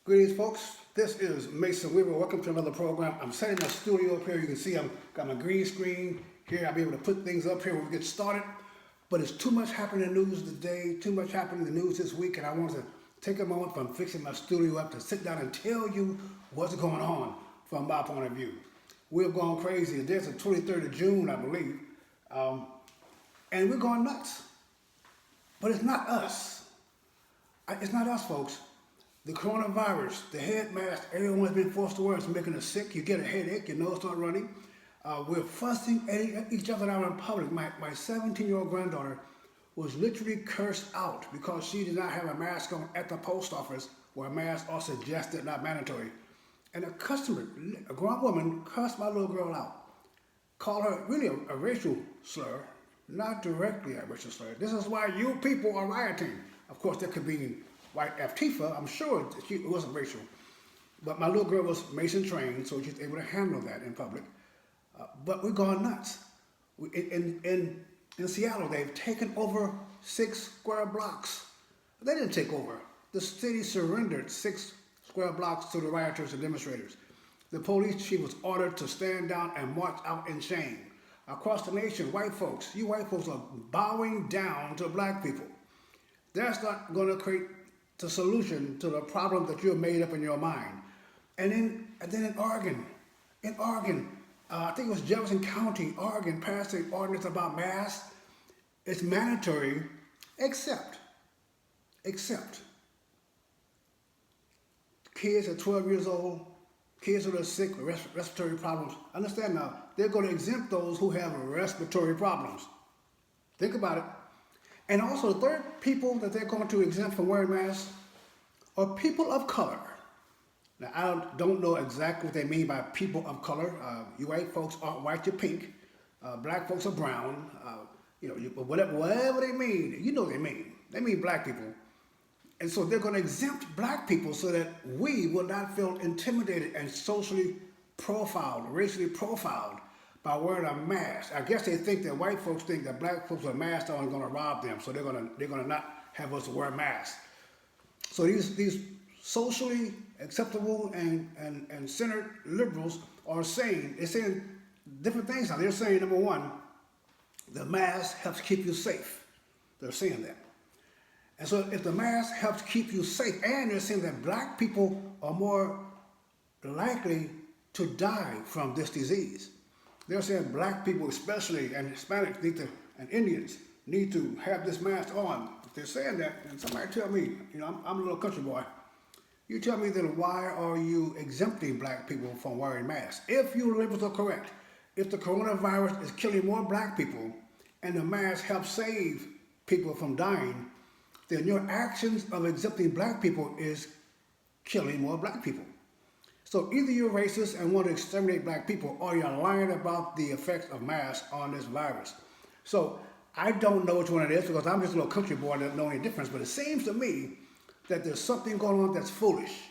Greetings, folks. This is Mason Weaver. Welcome to another program. I'm setting my studio up here. You can see I've got my green screen here. I'll be able to put things up here when we get started. But it's too much happening in the news today, too much happening in the news this week, and I want to take a moment from fixing my studio up to sit down and tell you what's going on from my point of view. We're going crazy. There's the 23rd of June, I believe, and we're going nuts. But it's not us. It's not us, folks. The coronavirus, the head mask, everyone's been forced to wear. It's making us sick. You get a headache, your nose start running. We're fussing at each other out in public. My 17-year-old granddaughter was literally cursed out because she did not have a mask on at the post office where masks are suggested, not mandatory. And a customer, a grown woman, cussed my little girl out. Called her really a racial slur, not directly a racial slur. This is why you people are rioting. Of course, there could be white Antifa. I'm sure it wasn't racial. But my little girl was Mason trained, so she's able to handle that in public. But we're going nuts. In Seattle, they've taken over 6 square blocks. They didn't take over. The city surrendered 6 square blocks to the rioters and demonstrators. The police chief was ordered to stand down and march out in shame. Across the nation, you white folks are bowing down to black people. That's not going to create the solution to the problem that you have made up in your mind. And then in Oregon, I think it was Jefferson County, Oregon, passed an ordinance about masks. It's mandatory, except kids at 12 years old, kids who are sick with respiratory problems. Understand now, they're going to exempt those who have respiratory problems. Think about it. And also, the third people that they're going to exempt from wearing masks are people of color. Now, I don't know exactly what they mean by people of color. You white folks aren't white, you're pink. Black folks are brown. Whatever they mean, you know what they mean. They mean black people. And so they're going to exempt black people so that we will not feel intimidated and socially profiled, racially profiled by wearing a mask. I guess they think that white folks think that black folks with masks on are going to rob them, so they're going to not have us wear masks. So these socially acceptable and centered liberals are saying different things now. They're saying, number one, the mask helps keep you safe. They're saying that. And so if the mask helps keep you safe, and they're saying that black people are more likely to die from this disease. They're saying black people especially, and Hispanics and Indians need to have this mask on. If they're saying that, and somebody tell me, I'm a little country boy, you tell me then why are you exempting black people from wearing masks? If your labels are correct, if the coronavirus is killing more black people and the mask helps save people from dying, then your actions of exempting black people is killing more black people. So either you're racist and want to exterminate black people, or you're lying about the effects of masks on this virus. So I don't know which one it is because I'm just a little country boy that doesn't know any difference, but it seems to me that there's something going on that's foolish.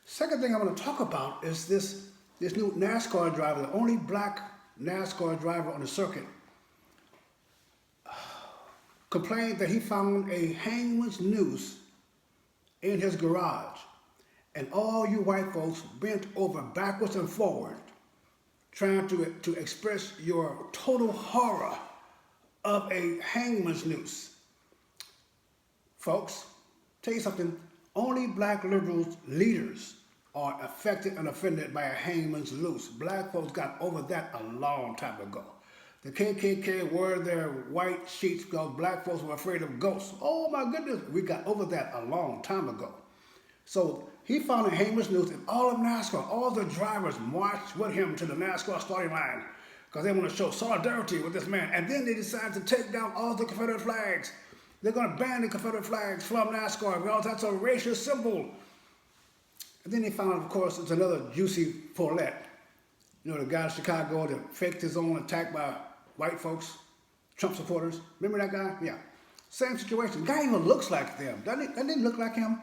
Second thing I want to talk about is this new NASCAR driver, the only black NASCAR driver on the circuit, complained that he found a hangman's noose in his garage. And all you white folks bent over backwards and forward trying to express your total horror of a hangman's noose. Folks, tell you something, only black liberals leaders are affected and offended by a hangman's noose. Black folks got over that a long time ago. The KKK wore their white sheets because black folks were afraid of ghosts. Oh my goodness, we got over that a long time ago. So he found a hangman's noose, and all of NASCAR, all the drivers marched with him to the NASCAR starting line because they want to show solidarity with this man. And then they decided to take down all the Confederate flags. They're going to ban the Confederate flags from NASCAR because that's a racial symbol. And then they found, of course, it's another Juicy Follette. The guy in Chicago that faked his own attack by white folks, Trump supporters. Remember that guy? Yeah. Same situation. The guy even looks like them. Doesn't he look like him?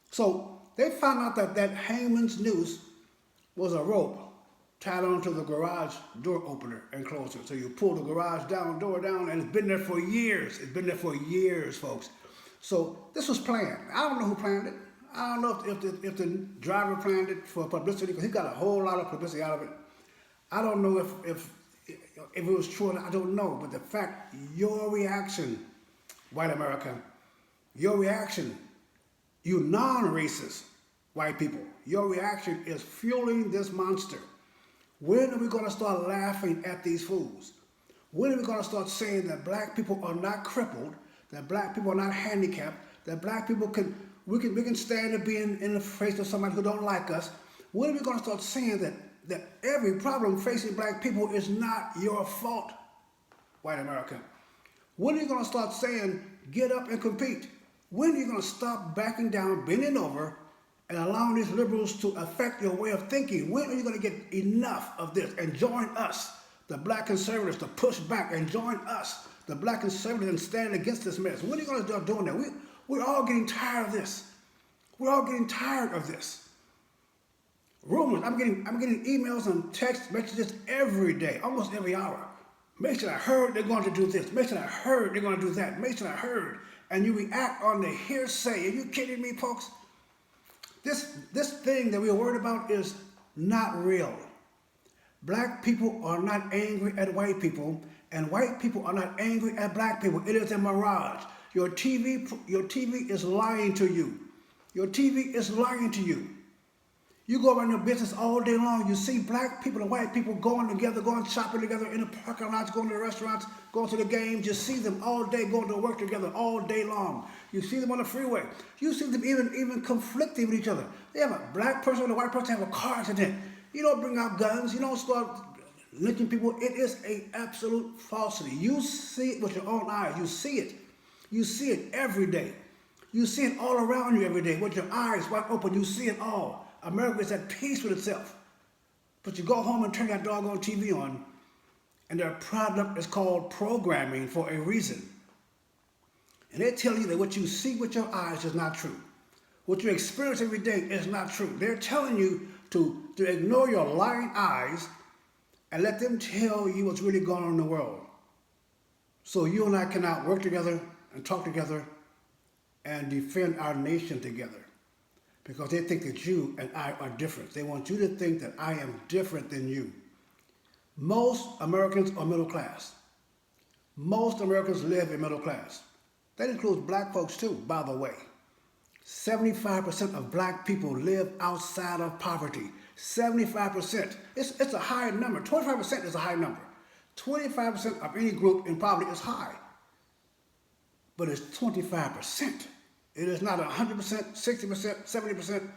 So they found out that hangman's noose was a rope tied onto the garage door opener and closer. So you pull the garage door down, and it's been there for years. It's been there for years, folks. So this was planned. I don't know who planned it. I don't know if the driver planned it for publicity, because he got a whole lot of publicity out of it. I don't know if it was true or not, I don't know. But the fact, your reaction, white America, your reaction, you non-racist white people, your reaction is fueling this monster. When are we going to start laughing at these fools? When are we going to start saying that black people are not crippled, that black people are not handicapped, that black people we can stand to be in the face of somebody who don't like us? When are we going to start saying that every problem facing black people is not your fault, white America? When are you going to start saying, get up and compete? When are you going to stop backing down, bending over, and allowing these liberals to affect your way of thinking? When are you going to get enough of this and join us, the black conservatives, to push back and join us, the black conservatives, and stand against this mess? When are you going to start doing that? We're all getting tired of this. We're all getting tired of this. Rumors. I'm getting emails and text messages every day, almost every hour. Mason, I heard they're going to do this. Mason, I heard they're going to do that. Mason, I heard. And you react on the hearsay. Are you kidding me, folks? This thing that we're worried about is not real. Black people are not angry at white people, and white people are not angry at black people. It is a mirage. Your TV is lying to you. Your TV is lying to you. You go around your business all day long, you see black people and white people going together, going shopping together in the parking lots, going to the restaurants, going to the games. You see them all day going to work together all day long. You see them on the freeway. You see them even conflicting with each other. They have a black person and a white person have a car accident. You don't bring out guns. You don't start lynching people. It is an absolute falsity. You see it with your own eyes. You see it. You see it every day. You see it all around you every day. With your eyes wide open, you see it all. America is at peace with itself. But you go home and turn that doggone TV on, and their product is called programming for a reason. And they tell you that what you see with your eyes is not true. What you experience every day is not true. They're telling you to ignore your lying eyes and let them tell you what's really going on in the world. So you and I cannot work together and talk together and defend our nation together. Because they think that you and I are different. They want you to think that I am different than you. Most Americans are middle class. Most Americans live in middle class. That includes black folks too, by the way. 75% of black people live outside of poverty. 75%. It's a high number. 25% is a high number. 25% of any group in poverty is high. But it's 25%. It is not 100%, 60%, 70%.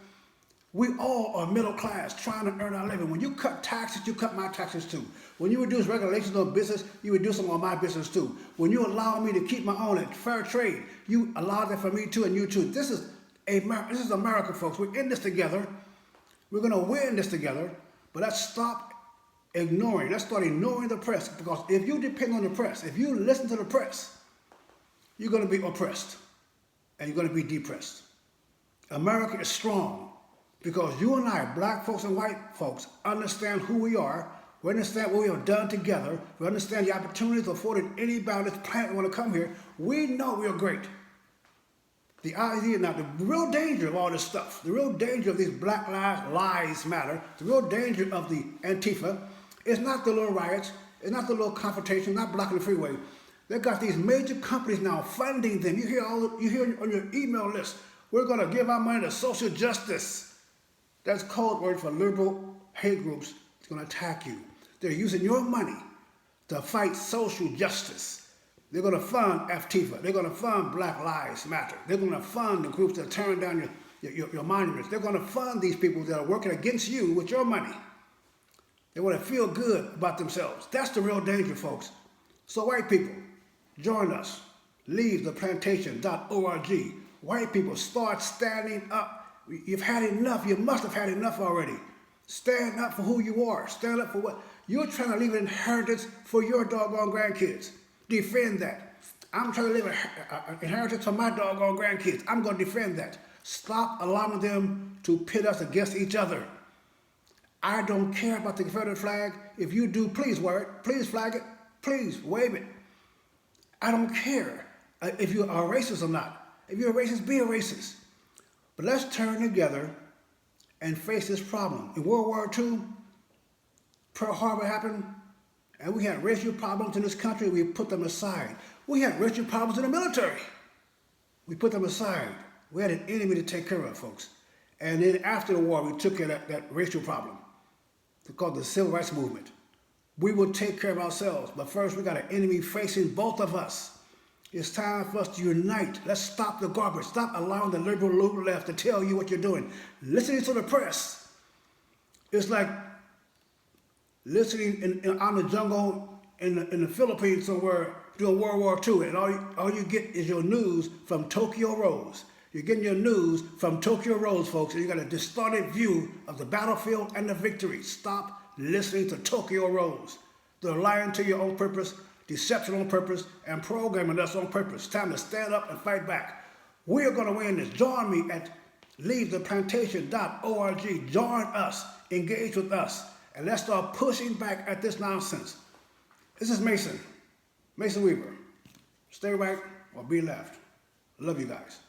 We all are middle class trying to earn our living. When you cut taxes, you cut my taxes too. When you reduce regulations on business, you reduce them on my business too. When you allow me to keep my own at fair trade, you allow that for me too and you too. This is America, folks. We're in this together. We're going to win this together. But let's stop ignoring. Let's start ignoring the press. Because if you depend on the press, if you listen to the press, you're going to be oppressed. And you're going to be depressed. America is strong because you and I, black folks and white folks, understand who we are. We understand what we have done together. We understand the opportunities afforded anybody on this planet who want to come here. We know we are great. The idea now, the real danger of all this stuff, the real danger of these Black Lives Matter, the real danger of the Antifa is not the little riots, it's not the little confrontation, not blocking the freeway. They've got these major companies now funding them. You hear on your email list, we're going to give our money to social justice. That's code word for liberal hate groups. It's going to attack you. They're using your money to fight social justice. They're going to fund Antifa. They're going to fund Black Lives Matter. They're going to fund the groups that turn down your monuments. They're going to fund these people that are working against you with your money. They want to feel good about themselves. That's the real danger, folks. So white people, join us. Leave the plantation.org. White people, start standing up. You've had enough. You must have had enough already. Stand up for who you are. Stand up for what? You're trying to leave an inheritance for your doggone grandkids. Defend that. I'm trying to leave an inheritance for my doggone grandkids. I'm going to defend that. Stop allowing them to pit us against each other. I don't care about the Confederate flag. If you do, please wear it. Please flag it. Please wave it. I don't care if you are racist or not. If you're a racist, be a racist. But let's turn together and face this problem. In World War II, Pearl Harbor happened, and we had racial problems in this country. We put them aside. We had racial problems in the military. We put them aside. We had an enemy to take care of, folks. And then after the war, we took care of that racial problem. It's called the Civil Rights Movement. We will take care of ourselves, but first we got an enemy facing both of us. It's time for us to unite. Let's stop the garbage. Stop allowing the liberal left to tell you what you're doing. Listening to the press. It's like listening out in the jungle in the Philippines somewhere during World War II, and all you get is your news from Tokyo Rose. You're getting your news from Tokyo Rose, folks, and you got a distorted view of the battlefield and the victory. Stop listening to Tokyo Rose. They're lying to your own purpose, deception on purpose, and programming us on purpose. Time to stand up and fight back. We're going to win this. Join me at leavetheplantation.org. Join us. Engage with us. And let's start pushing back at this nonsense. This is Mason Weaver. Stay right or be left. Love you guys.